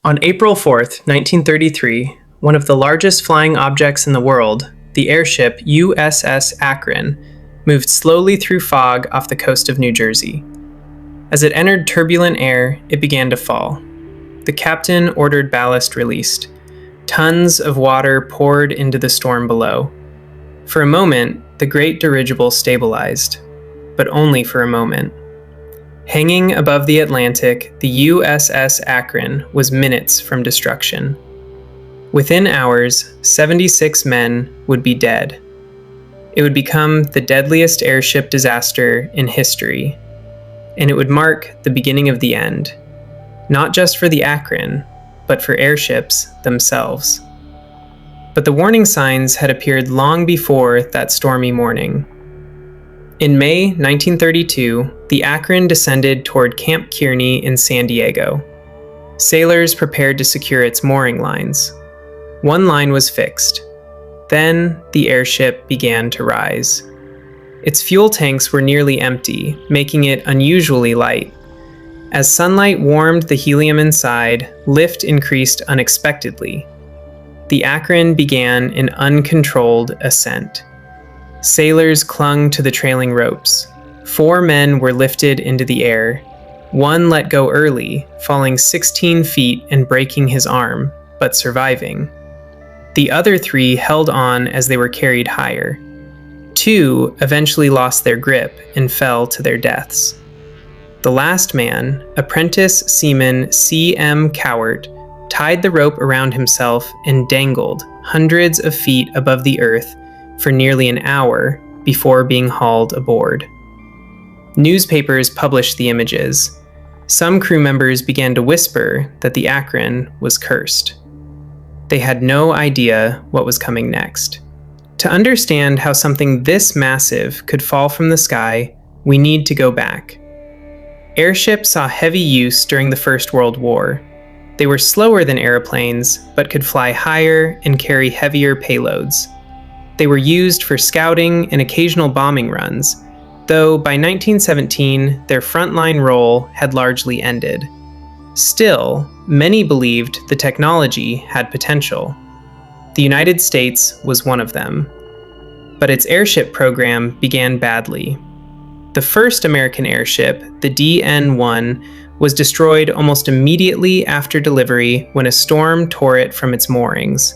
On April 4th, 1933, one of the largest flying objects in the world, the airship USS Akron, moved slowly through fog off the coast of New Jersey. As it entered turbulent air, it began to fall. The captain ordered ballast released. Tons of water poured into the storm below. For a moment, the great dirigible stabilized, but only for a moment. Hanging above the Atlantic, the USS Akron was minutes from destruction. Within hours, 76 men would be dead. It would become the deadliest airship disaster in history, and it would mark the beginning of the end, not just for the Akron, but for airships themselves. But the warning signs had appeared long before that stormy morning. In May 1932, the Akron descended toward Camp Kearny in San Diego. Sailors prepared to secure its mooring lines. One line was fixed. Then the airship began to rise. Its fuel tanks were nearly empty, making it unusually light. As sunlight warmed the helium inside, lift increased unexpectedly. The Akron began an uncontrolled ascent. Sailors clung to the trailing ropes. 4 men were lifted into the air. One let go early, falling 16 feet and breaking his arm, but surviving. The other 3 held on as they were carried higher. 2 eventually lost their grip and fell to their deaths. The last man, apprentice seaman C.M. Cowart, tied the rope around himself and dangled hundreds of feet above the earth for nearly an hour before being hauled aboard. Newspapers published the images. Some crew members began to whisper that the Akron was cursed. They had no idea what was coming next. To understand how something this massive could fall from the sky, we need to go back. Airships saw heavy use during the First World War. They were slower than airplanes, but could fly higher and carry heavier payloads. They were used for scouting and occasional bombing runs, though by 1917, their frontline role had largely ended. Still, many believed the technology had potential. The United States was one of them. But its airship program began badly. The first American airship, the DN-1, was destroyed almost immediately after delivery when a storm tore it from its moorings.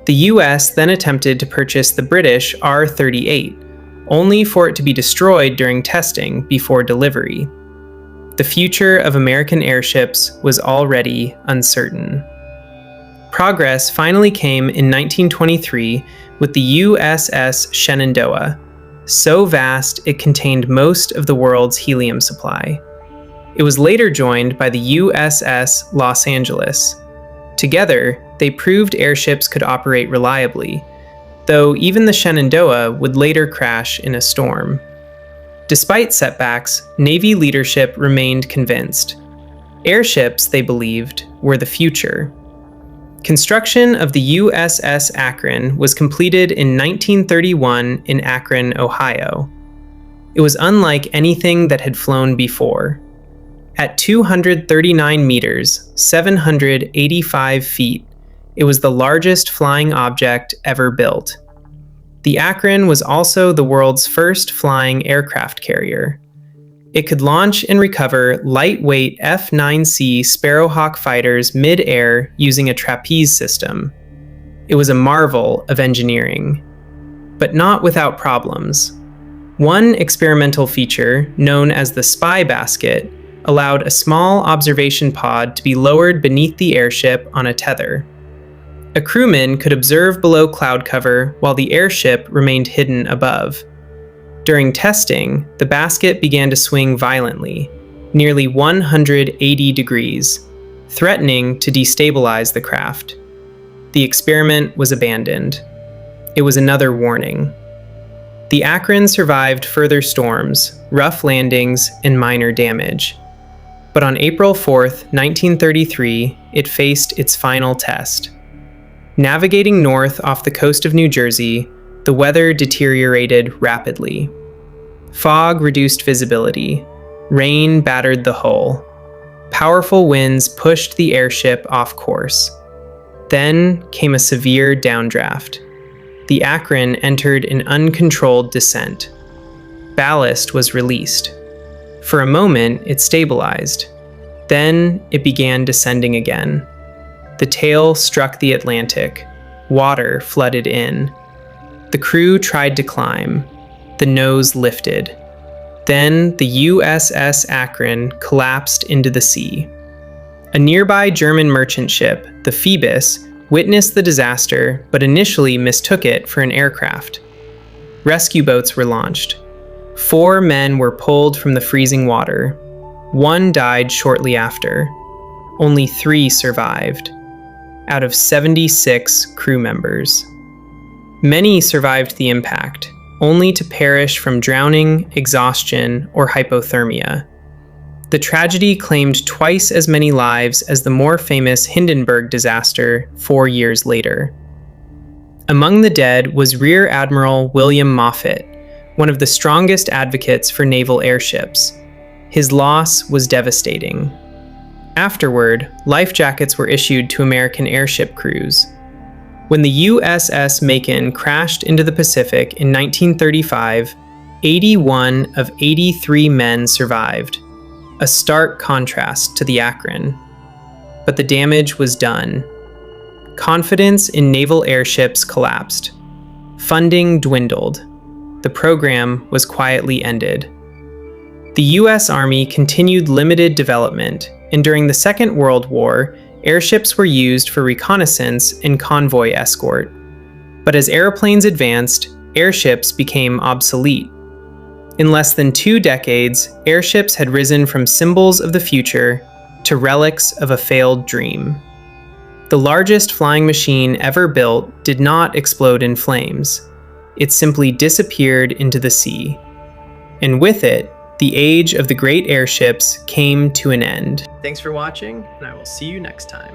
The US then attempted to purchase the British R-38, only for it to be destroyed during testing before delivery. The future of American airships was already uncertain. Progress finally came in 1923 with the USS Shenandoah, so vast it contained most of the world's helium supply. It was later joined by the USS Los Angeles. Together, they proved airships could operate reliably, though even the Shenandoah would later crash in a storm. Despite setbacks, Navy leadership remained convinced. Airships, they believed, were the future. Construction of the USS Akron was completed in 1931 in Akron, Ohio. It was unlike anything that had flown before. At 239 meters, 785 feet, it was the largest flying object ever built. The Akron was also the world's first flying aircraft carrier. It could launch and recover lightweight F-9C Sparrowhawk fighters mid-air using a trapeze system. It was a marvel of engineering, but not without problems. One experimental feature, known as the spy basket, allowed a small observation pod to be lowered beneath the airship on a tether. A crewman could observe below cloud cover while the airship remained hidden above. During testing, the basket began to swing violently, nearly 180 degrees, threatening to destabilize the craft. The experiment was abandoned. It was another warning. The Akron survived further storms, rough landings, and minor damage. But on April 4th, 1933, it faced its final test. Navigating north off the coast of New Jersey, the weather deteriorated rapidly. Fog reduced visibility. Rain battered the hull. Powerful winds pushed the airship off course. Then came a severe downdraft. The Akron entered an uncontrolled descent. Ballast was released. For a moment, it stabilized. Then it began descending again. The tail struck the Atlantic. Water flooded in. The crew tried to climb. The nose lifted. Then the USS Akron collapsed into the sea. A nearby German merchant ship, the Phoebus, witnessed the disaster but initially mistook it for an aircraft. Rescue boats were launched. 4 men were pulled from the freezing water. 1 died shortly after. Only 3 survived, out of 76 crew members. Many survived the impact, only to perish from drowning, exhaustion, or hypothermia. The tragedy claimed twice as many lives as the more famous Hindenburg disaster 4 years later. Among the dead was Rear Admiral William Moffett, one of the strongest advocates for naval airships. His loss was devastating. Afterward, life jackets were issued to American airship crews. When the USS Macon crashed into the Pacific in 1935, 81 of 83 men survived, a stark contrast to the Akron. But the damage was done. Confidence in naval airships collapsed. Funding dwindled. The program was quietly ended. The U.S. Army continued limited development, and during the Second World War, airships were used for reconnaissance and convoy escort. But as airplanes advanced, airships became obsolete. In less than 2 decades, airships had risen from symbols of the future to relics of a failed dream. The largest flying machine ever built did not explode in flames. It simply disappeared into the sea. And with it, the age of the great airships came to an end. Thanks for watching, and I will see you next time.